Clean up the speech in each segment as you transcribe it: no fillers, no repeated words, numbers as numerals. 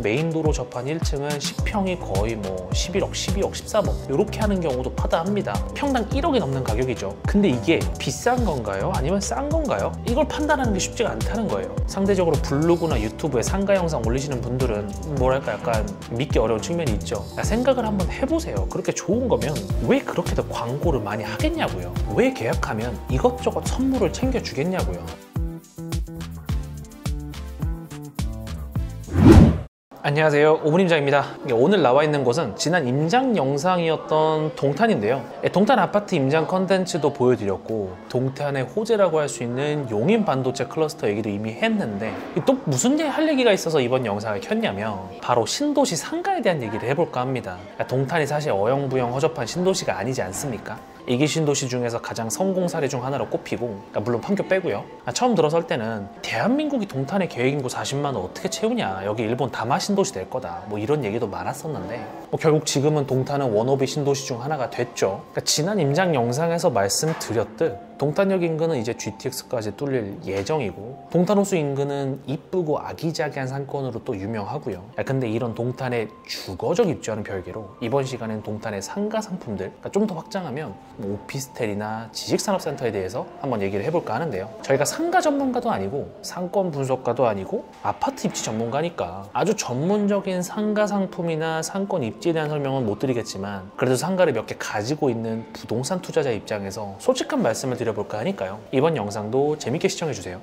메인 도로 접한 1층은 10평이 거의 뭐 11억, 12억, 13억 이렇게 하는 경우도 파다합니다. 평당 1억이 넘는 가격이죠. 근데 이게 비싼 건가요? 아니면 싼 건가요? 이걸 판단하는 게 쉽지가 않다는 거예요. 상대적으로 블로그나 유튜브에 상가 영상 올리시는 분들은 뭐랄까 약간 믿기 어려운 측면이 있죠. 생각을 한번 해보세요. 그렇게 좋은 거면 왜 그렇게도 광고를 많이 하겠냐고요. 왜 계약하면 이것저것 선물을 챙겨주겠냐고요. 안녕하세요, 오분임장입니다. 오늘 나와 있는 곳은 지난 임장 영상이었던 동탄인데요. 동탄 아파트 임장 컨텐츠도 보여드렸고 동탄의 호재라고 할 수 있는 용인 반도체 클러스터 얘기도 이미 했는데 또 무슨 할 얘기가 있어서 이번 영상을 켰냐면 바로 신도시 상가에 대한 얘기를 해볼까 합니다. 동탄이 사실 어영부영 허접한 신도시가 아니지 않습니까? 이기 신도시 중에서 가장 성공 사례 중 하나로 꼽히고, 물론 판교 빼고요. 처음 들어설 때는 대한민국이 동탄의 계획인구 40만을 어떻게 채우냐, 여기 일본 다마 신도시 될 거다, 뭐 이런 얘기도 많았었는데 결국 지금은 동탄은 워너비 신도시 중 하나가 됐죠. 지난 임장 영상에서 말씀드렸듯 동탄역 인근은 이제 GTX까지 뚫릴 예정이고 동탄호수 인근은 이쁘고 아기자기한 상권으로 또 유명하고요. 근데 이런 동탄의 주거적 입지와는 별개로 이번 시간엔 동탄의 상가 상품들, 좀 더 확장하면 오피스텔이나 지식산업센터에 대해서 한번 얘기를 해볼까 하는데요. 저희가 상가 전문가도 아니고 상권 분석가도 아니고 아파트 입지 전문가니까 아주 전문적인 상가 상품이나 상권 입지에 대한 설명은 못 드리겠지만 그래도 상가를 몇 개 가지고 있는 부동산 투자자 입장에서 솔직한 말씀을 드려볼까 하니까요. 이번 영상도 재밌게 시청해주세요.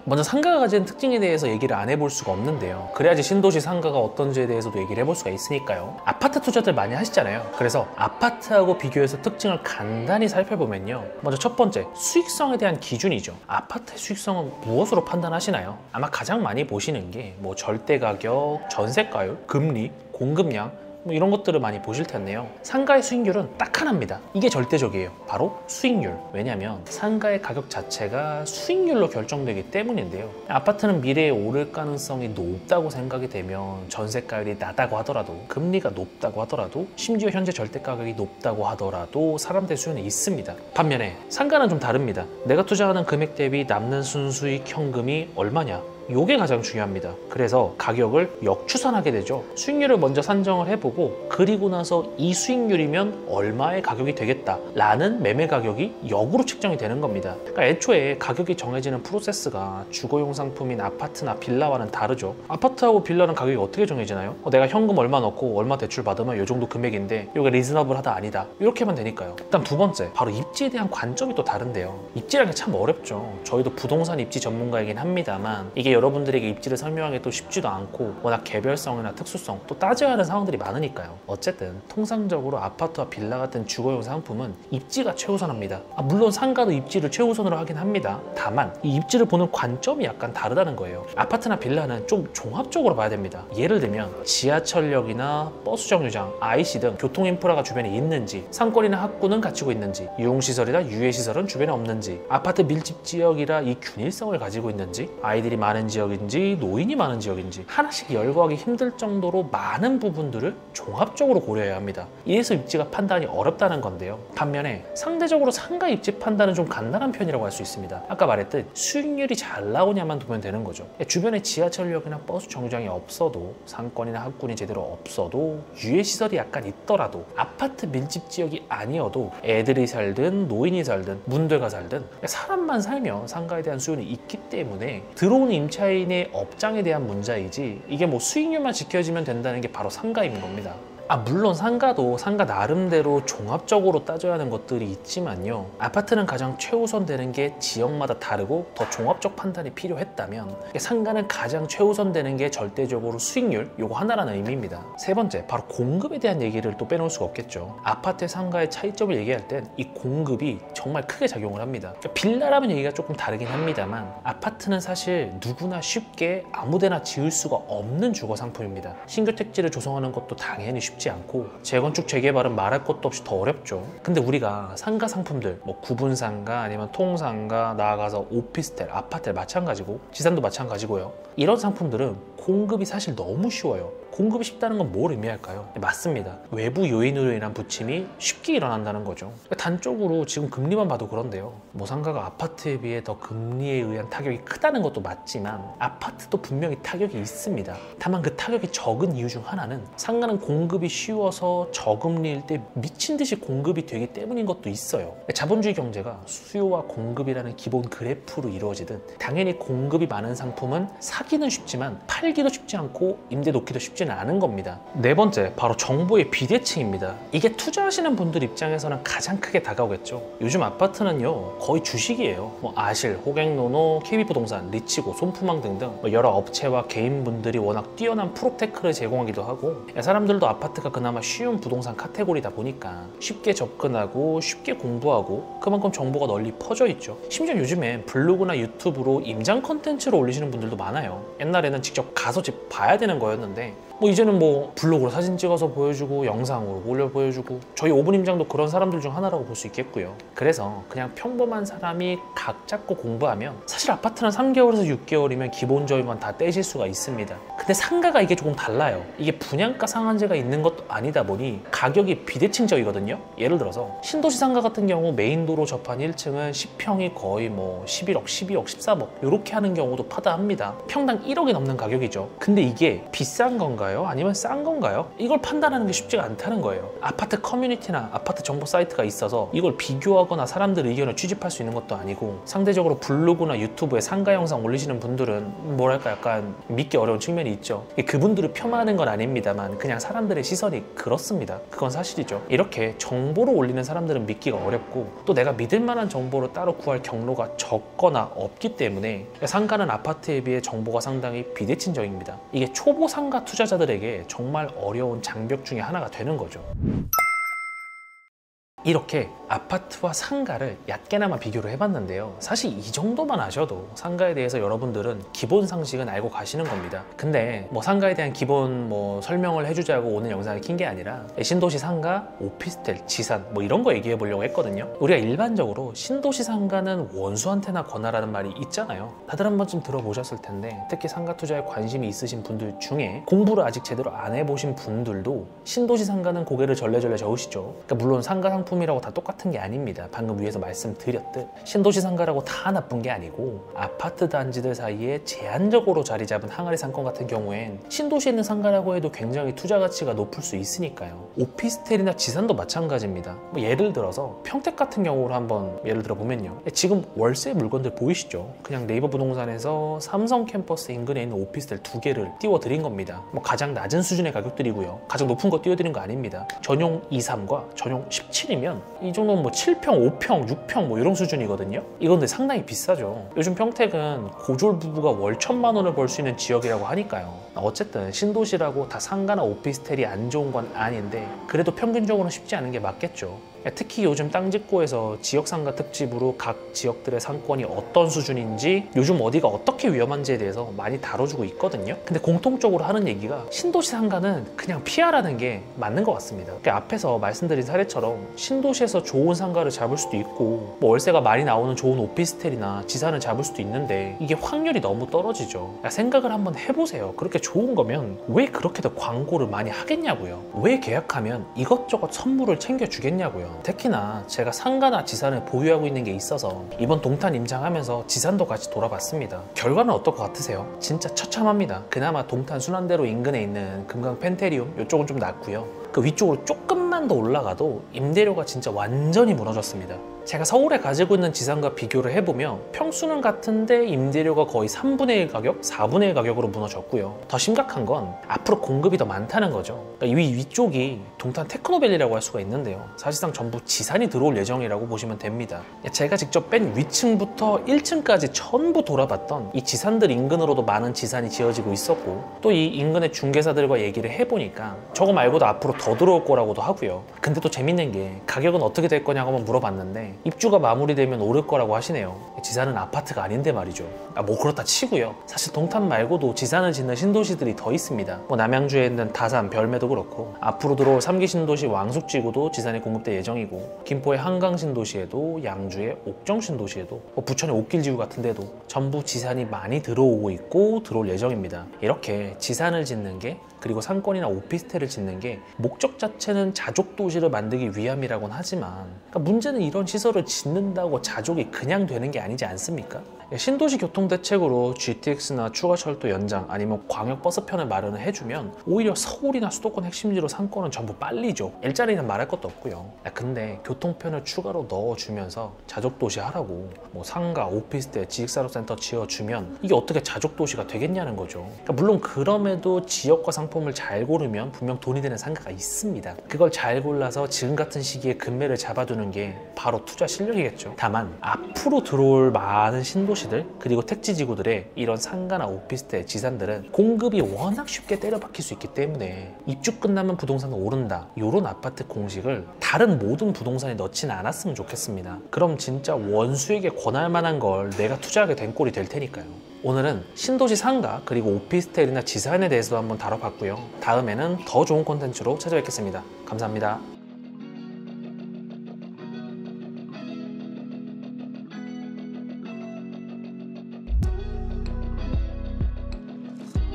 먼저 상가가 가진 특징에 대해서 얘기를 안 해볼 수가 없는데요. 그래야지 신도시 상가가 어떤지에 대해서도 얘기를 해볼 수가 있으니까요. 아파트 투자들 많이 하시잖아요. 그래서 아파트하고 비교해서 특징을 간단히 살펴보면요. 먼저 첫 번째, 수익성에 대한 기준이죠. 아파트의 수익성은 무엇으로 판단하시나요? 아마 가장 많이 보시는 게 뭐 절대 가격, 전세가율, 금리, 공급량, 뭐 이런 것들을 많이 보실 텐데요. 상가의 수익률은 딱 하나입니다. 이게 절대적이에요. 바로 수익률. 왜냐하면 상가의 가격 자체가 수익률로 결정되기 때문인데요. 아파트는 미래에 오를 가능성이 높다고 생각이 되면 전세가율이 낮다고 하더라도, 금리가 높다고 하더라도, 심지어 현재 절대가격이 높다고 하더라도 사람들 수요는 있습니다. 반면에 상가는 좀 다릅니다. 내가 투자하는 금액 대비 남는 순수익 현금이 얼마냐, 이게 가장 중요합니다. 그래서 가격을 역추산하게 되죠. 수익률을 먼저 산정을 해보고 그리고 나서 이 수익률이면 얼마의 가격이 되겠다라는 매매 가격이 역으로 책정이 되는 겁니다. 그러니까 애초에 가격이 정해지는 프로세스가 주거용 상품인 아파트나 빌라와는 다르죠. 아파트하고 빌라는 가격이 어떻게 정해지나요? 내가 현금 얼마 넣고 얼마 대출 받으면 이 정도 금액인데 이게 리즈너블하다 아니다, 이렇게만 되니까요. 일단 두 번째, 바로 입지에 대한 관점이 또 다른데요. 입지라는 게 참 어렵죠. 저희도 부동산 입지 전문가이긴 합니다만 이게 여러분들에게 입지를 설명하기 또 쉽지도 않고 워낙 개별성이나 특수성 또 따져야 하는 상황들이 많으니까요. 어쨌든 통상적으로 아파트와 빌라 같은 주거용 상품은 입지가 최우선합니다. 물론 상가도 입지를 최우선으로 하긴 합니다. 다만 이 입지를 보는 관점이 약간 다르다는 거예요. 아파트나 빌라는 좀 종합적으로 봐야 됩니다. 예를 들면 지하철역이나 버스 정류장, IC 등 교통 인프라가 주변에 있는지, 상권이나 학군은 갖추고 있는지, 유흥시설이나 유해시설은 주변에 없는지, 아파트 밀집 지역이라 이 균일성을 가지고 있는지, 아이들이 많은 지역인지 노인이 많은 지역인지 하나씩 열거하기 힘들 정도로 많은 부분들을 종합적으로 고려해야 합니다. 이래서 입지가 판단이 어렵다는 건데요. 반면에 상대적으로 상가 입지 판단은 좀 간단한 편이라고 할 수 있습니다. 아까 말했듯 수익률이 잘 나오냐만 보면 되는 거죠. 주변에 지하철역이나 버스 정류장이 없어도, 상권이나 학군이 제대로 없어도, 유해시설이 약간 있더라도, 아파트 밀집 지역이 아니어도 애들이 살든 노인이 살든 문대가 살든 사람만 살면 상가에 대한 수요는 있기 때문에 들어오는 임차인의 업장에 대한 문제이지 이게 뭐 수익률만 지켜지면 된다는 게 바로 상가인 겁니다. 물론 상가도 상가 나름대로 종합적으로 따져야 하는 것들이 있지만요. 아파트는 가장 최우선 되는 게 지역마다 다르고 더 종합적 판단이 필요했다면 상가는 가장 최우선 되는 게 절대적으로 수익률, 요거 하나라는 의미입니다. 세 번째, 바로 공급에 대한 얘기를 또 빼놓을 수가 없겠죠. 아파트 상가의 차이점을 얘기할 땐 이 공급이 정말 크게 작용을 합니다. 빌라라면 얘기가 조금 다르긴 합니다만 아파트는 사실 누구나 쉽게 아무데나 지을 수가 없는 주거 상품입니다. 신규 택지를 조성하는 것도 당연히 쉽지 않고 재건축 재개발은 말할 것도 없이 더 어렵죠. 근데 우리가 상가 상품들, 뭐 구분상가 아니면 통상가, 나아가서 오피스텔, 아파트 마찬가지고 지산도 마찬가지고요. 이런 상품들은 공급이 사실 너무 쉬워요. 공급이 쉽다는 건 뭘 의미할까요? 맞습니다. 외부 요인으로 인한 부침이 쉽게 일어난다는 거죠. 단적으로 지금 금리만 봐도 그런데요. 뭐 상가가 아파트에 비해 더 금리에 의한 타격이 크다는 것도 맞지만 아파트도 분명히 타격이 있습니다. 다만 그 타격이 적은 이유 중 하나는 상가는 공급이 쉬워서 저금리일 때 미친 듯이 공급이 되기 때문인 것도 있어요. 자본주의 경제가 수요와 공급이라는 기본 그래프로 이루어지듯 당연히 공급이 많은 상품은 사기는 쉽지만 팔기도 쉽지 않고 임대 놓기도 쉽지는 않은 겁니다. 네 번째, 바로 정보의 비대칭입니다. 이게 투자하시는 분들 입장에서는 가장 크게 다가오겠죠. 요즘 아파트는요 거의 주식이에요. 뭐 아실, 호갱노노, KB부동산, 리치고, 손품왕 등등 여러 업체와 개인분들이 워낙 뛰어난 프로테크를 제공하기도 하고 사람들도 아파트가 그나마 쉬운 부동산 카테고리다 보니까 쉽게 접근하고 쉽게 공부하고 그만큼 정보가 널리 퍼져 있죠. 심지어 요즘엔 블로그나 유튜브로 임장 컨텐츠를 올리시는 분들도 많아요. 옛날에는 직접 가서 집 봐야 되는 거였는데 뭐 이제는 뭐 블로그로 사진 찍어서 보여주고 영상으로 올려 보여주고 저희 5분 임장도 그런 사람들 중 하나라고 볼 수 있겠고요. 그래서 그냥 평범한 사람이 각 잡고 공부하면 사실 아파트는 3개월에서 6개월이면 기본 저율만 다 떼실 수가 있습니다. 근데 상가가 이게 조금 달라요. 이게 분양가 상한제가 있는 것도 아니다 보니 가격이 비대칭적이거든요. 예를 들어서 신도시 상가 같은 경우 메인도로 접한 1층은 10평이 거의 뭐 11억, 12억, 13억 이렇게 하는 경우도 파다합니다. 평당 1억이 넘는 가격이죠. 근데 이게 비싼 건가요? 아니면 싼 건가요? 이걸 판단하는 게 쉽지가 않다는 거예요. 아파트 커뮤니티나 아파트 정보 사이트가 있어서 이걸 비교하거나 사람들 의견을 취집할 수 있는 것도 아니고 상대적으로 블로그나 유튜브에 상가 영상 올리시는 분들은 뭐랄까 약간 믿기 어려운 측면이 있죠. 그분들을 폄하하는 건 아닙니다만 그냥 사람들의 시선이 그렇습니다. 그건 사실이죠. 이렇게 정보로 올리는 사람들은 믿기가 어렵고 또 내가 믿을 만한 정보를 따로 구할 경로가 적거나 없기 때문에 상가는 아파트에 비해 정보가 상당히 비대칭적입니다. 이게 초보 상가 투자자들에게 정말 어려운 장벽 중에 하나가 되는 거죠. 이렇게 아파트와 상가를 얕게나마 비교를 해봤는데요. 사실 이 정도만 아셔도 상가에 대해서 여러분들은 기본 상식은 알고 가시는 겁니다. 근데 뭐 상가에 대한 기본 뭐 설명을 해주자고 오늘 영상을 킨 게 아니라 신도시 상가, 오피스텔, 지산 뭐 이런 거 얘기해 보려고 했거든요. 우리가 일반적으로 신도시 상가는 원수한테나 권하라는 말이 있잖아요. 다들 한 번쯤 들어보셨을 텐데 특히 상가 투자에 관심이 있으신 분들 중에 공부를 아직 제대로 안 해보신 분들도 신도시 상가는 고개를 절레절레 저으시죠. 그러니까 물론 상가 상품이라고 다 똑같은 게 아닙니다. 방금 위에서 말씀드렸듯 신도시 상가라고 다 나쁜 게 아니고 아파트 단지들 사이에 제한적으로 자리 잡은 항아리 상권 같은 경우엔 신도시에 있는 상가라고 해도 굉장히 투자 가치가 높을 수 있으니까요. 오피스텔이나 지산도 마찬가지입니다. 뭐 예를 들어서 평택 같은 경우로 한번 예를 들어 보면요. 지금 월세 물건들 보이시죠? 그냥 네이버 부동산에서 삼성 캠퍼스 인근에 있는 오피스텔 2개를 띄워드린 겁니다. 뭐 가장 낮은 수준의 가격들이고요. 가장 높은 거 띄워드린 거 아닙니다. 전용 23과 전용 17이면 이 정도면 뭐 7평, 5평, 6평 뭐 이런 수준이거든요. 이건 근데 상당히 비싸죠. 요즘 평택은 고졸 부부가 월 1,000만 원을 벌 수 있는 지역이라고 하니까요. 어쨌든 신도시라고 다 상가나 오피스텔이 안 좋은 건 아닌데 그래도 평균적으로는 쉽지 않은 게 맞겠죠. 특히 요즘 땅짓고에서 지역상가 특집으로 각 지역들의 상권이 어떤 수준인지 요즘 어디가 어떻게 위험한지에 대해서 많이 다뤄주고 있거든요. 근데 공통적으로 하는 얘기가 신도시 상가는 그냥 피하라는 게 맞는 것 같습니다. 그러니까 앞에서 말씀드린 사례처럼 신도시에서 좋은 상가를 잡을 수도 있고 뭐 월세가 많이 나오는 좋은 오피스텔이나 지산을 잡을 수도 있는데 이게 확률이 너무 떨어지죠. 생각을 한번 해보세요. 그렇게 좋은 거면 왜 그렇게도 광고를 많이 하겠냐고요. 왜 계약하면 이것저것 선물을 챙겨주겠냐고요. 특히나 제가 상가나 지산을 보유하고 있는 게 있어서 이번 동탄 임장하면서 지산도 같이 돌아봤습니다. 결과는 어떨 것 같으세요? 진짜 처참합니다. 그나마 동탄 순환대로 인근에 있는 금강 펜테리움 이쪽은 좀 낫고요. 그 위쪽으로 조금만 더 올라가도 임대료가 진짜 완전히 무너졌습니다. 제가 서울에 가지고 있는 지산과 비교를 해보면 평수는 같은데 임대료가 거의 3분의 1 가격, 4분의 1 가격으로 무너졌고요. 더 심각한 건 앞으로 공급이 더 많다는 거죠. 그러니까 이 위쪽이 동탄 테크노밸리라고 할 수가 있는데요. 사실상 전부 지산이 들어올 예정이라고 보시면 됩니다. 제가 직접 뺀 위층부터 1층까지 전부 돌아봤던 이 지산들 인근으로도 많은 지산이 지어지고 있었고 또 이 인근의 중개사들과 얘기를 해보니까 저거 말고도 앞으로 더 들어올 거라고도 하고요. 근데 또 재밌는 게 가격은 어떻게 될 거냐고 한번 물어봤는데 입주가 마무리되면 오를 거라고 하시네요. 지사는 아파트가 아닌데 말이죠. 뭐 그렇다 치고요. 사실 동탄 말고도 지산을 짓는 신도시들이 더 있습니다. 남양주에 있는 다산, 별매도 그렇고 앞으로 들어올 3기 신도시 왕숙지구도 지산에 공급될 예정이고 김포의 한강 신도시에도 양주의 옥정 신도시에도 부천의 옥길지구 같은 데도 전부 지산이 많이 들어오고 있고 들어올 예정입니다. 이렇게 지산을 짓는 게 그리고 상권이나 오피스텔을 짓는 게 목적 자체는 자족 도시를 만들기 위함이라고는 하지만 문제는 이런 시설을 짓는다고 자족이 그냥 되는 게 아니지 않습니까? 신도시 교통대책으로 GTX나 추가철도 연장 아니면 광역버스편을 마련을 해주면 오히려 서울이나 수도권 핵심지로 상권은 전부 빨리죠. 일자리는 말할 것도 없고요. 근데 교통편을 추가로 넣어주면서 자족도시 하라고 상가, 오피스텔, 지식산업센터 지어주면 이게 어떻게 자족도시가 되겠냐는 거죠. 물론 그럼에도 지역과 상품을 잘 고르면 분명 돈이 되는 상가가 있습니다. 그걸 잘 골라서 지금 같은 시기에 금매를 잡아두는 게 바로 투자 실력이겠죠. 다만 앞으로 들어올 많은 신도시들 그리고 택지지구들의 이런 상가나 오피스텔, 지산들은 공급이 워낙 쉽게 때려박힐 수 있기 때문에 입주 끝나면 부동산은 오른다 이런 아파트 공식을 다른 모든 부동산에 넣지는 않았으면 좋겠습니다. 그럼 진짜 원수에게 권할 만한 걸 내가 투자하게 된 꼴이 될 테니까요. 오늘은 신도시 상가 그리고 오피스텔이나 지산에 대해서도 한번 다뤄봤고요. 다음에는 더 좋은 콘텐츠로 찾아뵙겠습니다. 감사합니다.